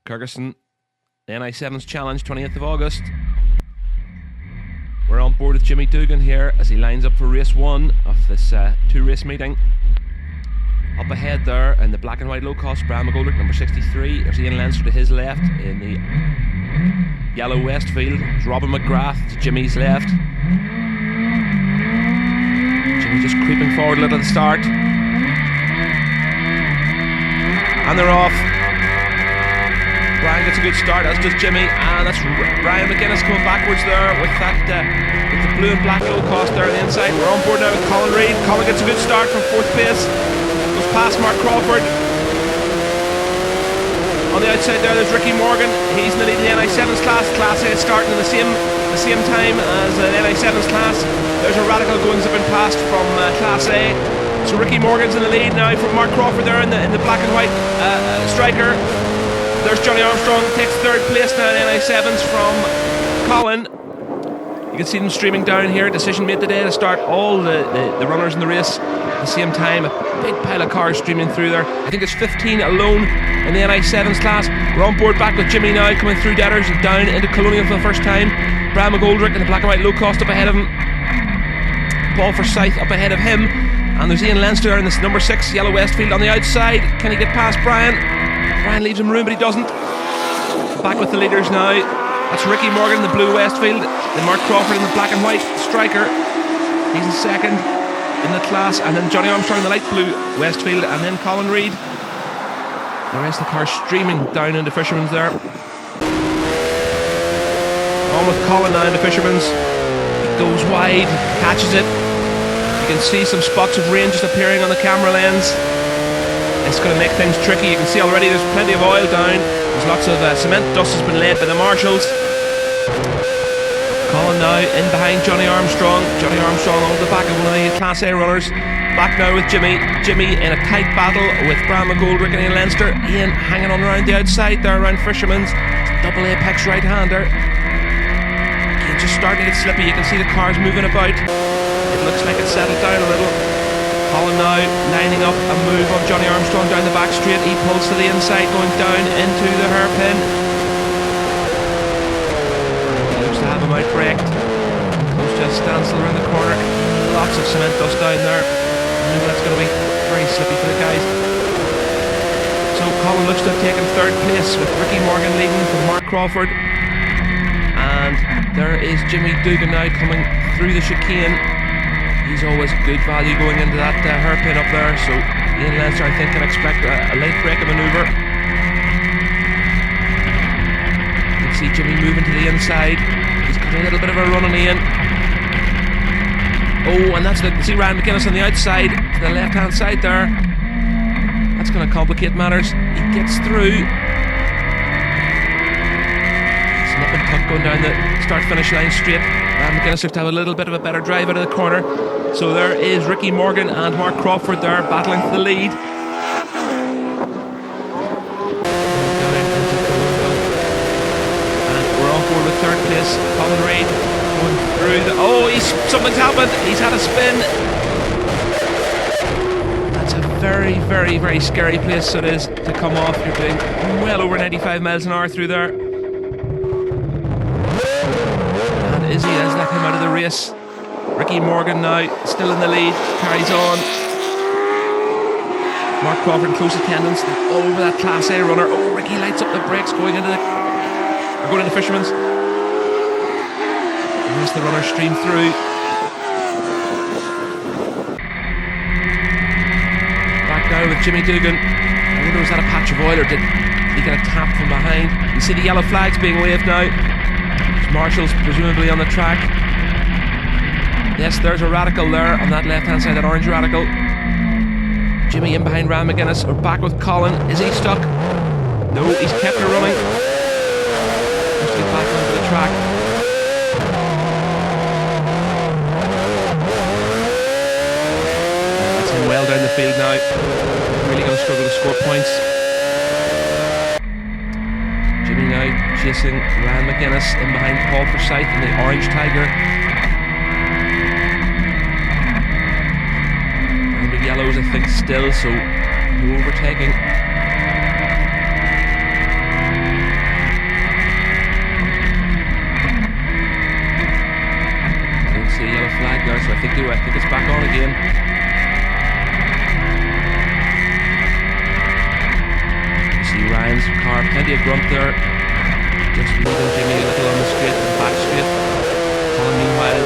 Kirkistown, the NI7's Challenge, 20th of August. We're on board with Jimmy Dougan here as he lines up for race 1 of this 2-race meeting. Up ahead there in the black and white low cost, Brian McGoldrick, number 63. There's Ian Leinster to his left. In the yellow Westfield, it's Robin McGrath to Jimmy's left. Jimmy just creeping forward a little at the start. And they're off. Brian gets a good start, as does Jimmy, and that's Brian McGuinness coming backwards there with that with the blue and black low cost there on the inside. We're on board now with Colin Reid. Colin gets a good start from 4th place, goes past Mark Crawford. On the outside there, there's Ricky Morgan. He's in the lead of the NI7's class. Class A starting in the same time as the NI7's class. There's a radical going zipping past from Class A. So Ricky Morgan's in the lead now from Mark Crawford there in the black and white striker. There's Johnny Armstrong, takes 3rd place now in NI7s from Colin. You can see them streaming down here. Decision made today to start all the runners in the race at the same time. A big pile of cars streaming through there. I think it's 15 alone in the NI7s class. We're on board back with Jimmy now, coming through Deaders and down into Colonial for the first time. Brian McGoldrick in the black and white low cost up ahead of him. Paul Forsyth up ahead of him. And there's Ian Leinster in this number 6 yellow Westfield on the outside. Can he get past Brian? Brian leaves him room, but he doesn't. Back with the leaders now. That's Ricky Morgan in the blue Westfield. Then Mark Crawford in the black and white striker. He's in 2nd in the class. And then Johnny Armstrong in the light blue Westfield. And then Colin Reid. The rest of the cars streaming down into Fisherman's there. On with Colin now into Fisherman's. He goes wide, catches it. You can see some spots of rain just appearing on the camera lens. It's going to make things tricky. You can see already there's plenty of oil down. There's lots of cement dust has been laid by the marshals. Colin now in behind Johnny Armstrong. Johnny Armstrong on the back of one of the Class A runners. Back now with Jimmy. Jimmy in a tight battle with Brian McGoldrick and Ian Leinster. Ian hanging on around the outside there around Fisherman's. Double apex right-hander. Again, just starting to get slippy. You can see the cars moving about. It looks like it's settled down a little. Colin now lining up a move on Johnny Armstrong down the back straight. He pulls to the inside, going down into the hairpin. He looks to have him outbraked. Close to a standstill around the corner. Lots of cement dust down there. I knew that's going to be very slippy for the guys. So Colin looks to have taken 3rd place with Ricky Morgan leading from Mark Crawford. And there is Jimmy Dougan now coming through the chicane. He's always good value going into that hairpin up there, so Ian Leinster I think can expect a late braking manoeuvre. You can see Jimmy moving to the inside. He's got a little bit of a run on Ian. Oh, and that's see Ryan McGuinness on the outside to the left hand side there. That's going to complicate matters. He gets through. Snip and tuck going down the start finish line straight. Ryan McGuinness looks to have a little bit of a better drive out of the corner. So there is Ricky Morgan and Mark Crawford there battling for the lead. And we're on board with 3rd place. Colin Reid going through the... Oh, something's happened. He's had a spin. That's a very, very, very scary place it is to come off. You're doing well over 95 miles an hour through there. And Izzy has let him out of the race. Ricky Morgan now still in the lead, carries on. Mark Crawford in close attendance over that Class A runner. Oh, Ricky lights up the brakes going into Fisherman's. The rest of the runners stream through. Back now with Jimmy Dougan. I wonder, was that a patch of oil or did he get a tap from behind? You see the yellow flags being waved now. There's marshals presumably on the track. Yes, there's a radical there on that left-hand side, that orange radical. Jimmy in behind Ryan McGuinness. We're back with Colin. Is he stuck? No, he's kept her running. Has to get back onto the track. That's him well down the field now. Really going to struggle to score points. Jimmy now chasing Ryan McGuinness in behind Paul Forsyth in the orange Tiger. Yellows I think still, so no overtaking. Colin's car. Plenty of grunt there. Just leaving Jimmy a little on the straight, the back straight. Colin, meanwhile,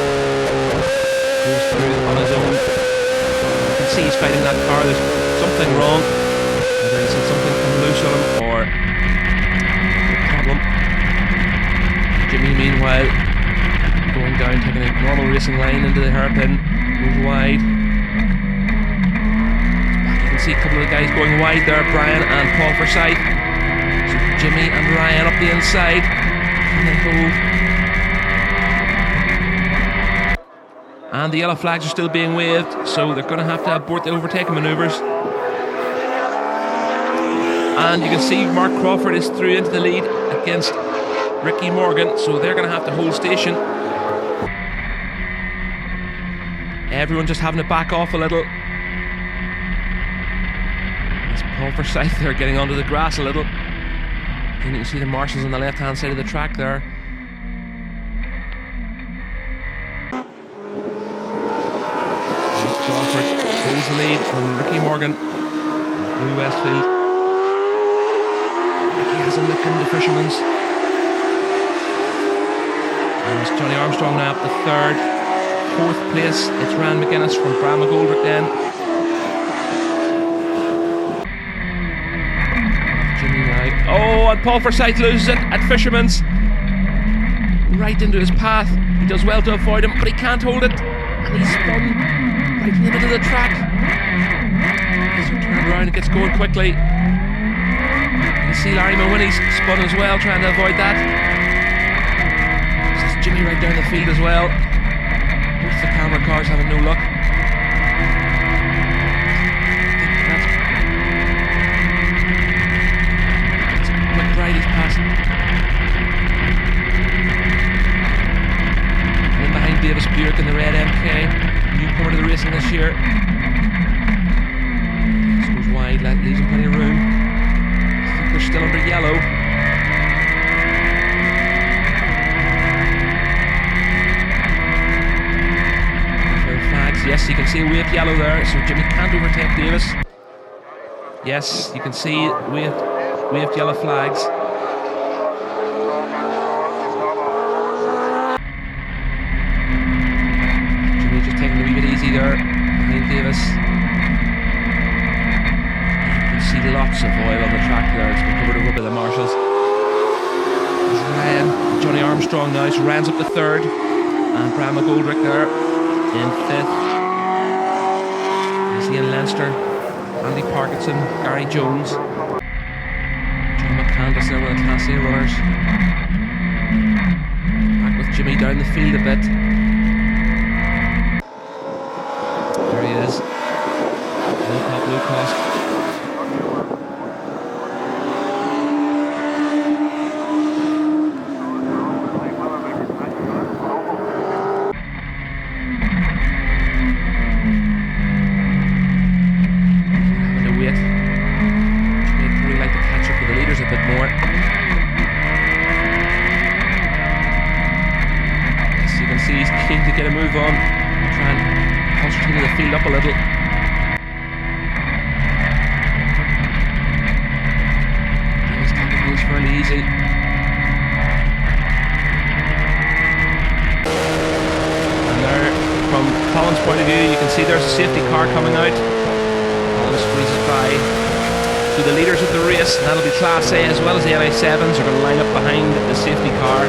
goes through on his own. You can see he's fighting that car. There's something wrong. Whether he's had something come loose on him or a problem. Jimmy, meanwhile, going down, taking a normal racing line into the hairpin, goes wide. You can see a couple of the guys going wide there, Brian and Paul Forsyth. So Jimmy and Ryan up the inside. And they hold. And the yellow flags are still being waved, so they're going to have to abort the overtaking manoeuvres. And you can see Mark Crawford is through into the lead against Ricky Morgan, so they're going to have to hold station. Everyone just having to back off a little. As Paul Forsyth there getting onto the grass a little. And you can see the marshals on the left hand side of the track there. Crawford holds the lead from Ricky Morgan, Blue Westfield. Ricky has a look in the Fisherman's. And it's Johnny Armstrong now up the third. Fourth place, it's Ryan McGuinness from Bram McGoldrick then. Jimmy Wright. Oh, and Paul Forsyth loses it at Fisherman's. Right into his path. He does well to avoid him, but he can't hold it. And he's spun right in the middle of the track. He's turned around and gets going quickly. You can see Larry Mawhinney's spun as well, trying to avoid that. This is Jimmy right down the field as well. Both the camera cars having no luck. McBride is passing. And then behind Davis Buick in the red MK, newcomer to the racing this year. This goes wide, leaves him plenty of room. I think they're still under yellow. Yes, you can see a waved yellow there, so Jimmy can't overtake Davis. Yes, you can see waved yellow flags. Jimmy just taking it a wee bit easy there behind Davis. You can see lots of oil on the track there. It's been covered over by the marshals. There's Ryan, Johnny Armstrong now, so Ryan's up the third, and Bram McGoldrick there in fifth. Ian Leinster, Andy Parkinson, Gary Jones, John McCandless there with the Class A runners. Back with Jimmy down the field a bit. There he is. Low cost. To get a move on, try and concentrate the field up a little. He's taking things fairly easy. And there, from Colin's point of view, you can see there's a safety car coming out. Colin squeezes by. So the leaders of the race, and that'll be Class A as well as the NI7s, are going to line up behind the safety car.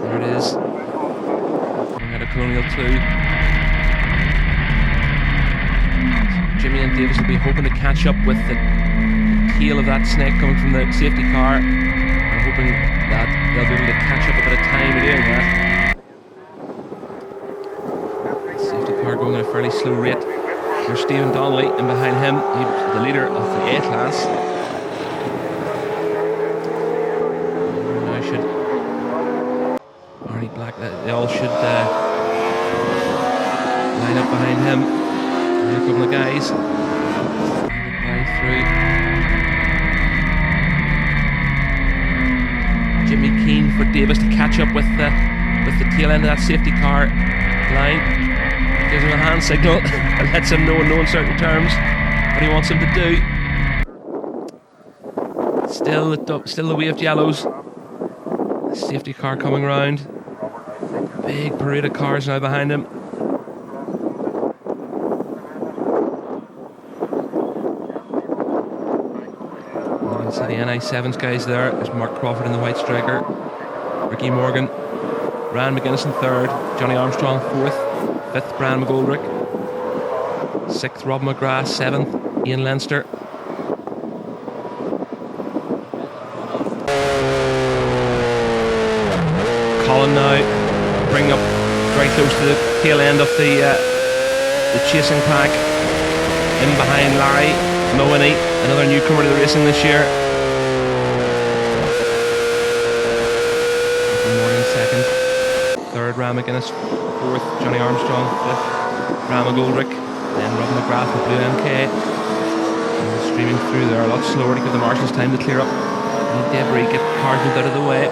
There it is. Colonial 2. Jimmy and Davis will be hoping to catch up with the tail of that snake coming from the safety car, and hoping that they'll be able to catch up a bit of time doing that. Safety car going at a fairly slow rate. There's Stephen Donnelly, and behind him, the leader of the A class. Now should Arnie Black, they all should line up behind him. Here come the guys. Right through. Jimmy keen for Davis to catch up with the tail end of that safety car line. Gives him a hand signal and lets him know in no uncertain terms what he wants him to do. Still the waved yellows. Safety car coming round. Big parade of cars now behind him. You can see the NI7s guys there. There's Mark Crawford in the white striker. Ricky Morgan. Brian McGuinness in third. Johnny Armstrong fourth. Fifth, Brian McGoldrick. Sixth, Rob McGrath. Seventh, Ian Leinster. Colin now bringing up very close to the tail end of the chasing pack. In behind Larry Mooney, another newcomer to the racing this year. Morgan second. Third, Ram McGuinness. Fourth, Johnny Armstrong. Fifth, Ram McGoldrick. Then Rob McGrath with Blue MK. And streaming through there a lot slower to give the marshals time to clear up any debris, get cars moved out of the way.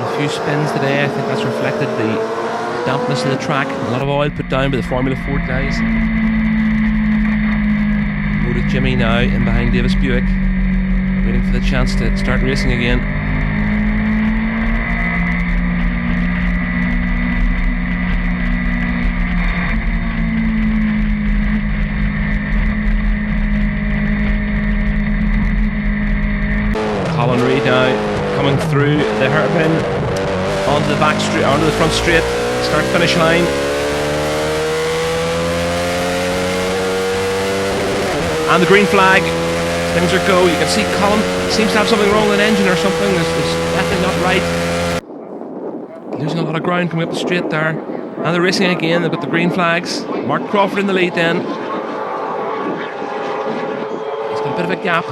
A few spins today, I think that's reflected the dampness of the track. A lot of oil put down by the Formula Ford guys. With Jimmy now in behind Davis Buick, waiting for the chance to start racing again. Colin Reid now coming through the hairpin onto the back straight, onto the front straight, start finish line. And the green flag, things are go. You can see Colin seems to have something wrong with an engine or something. There's definitely not right. Losing a lot of ground coming up the straight there. And they're racing again, they've got the green flags. Mark Crawford in the lead then. He's got a bit of a gap.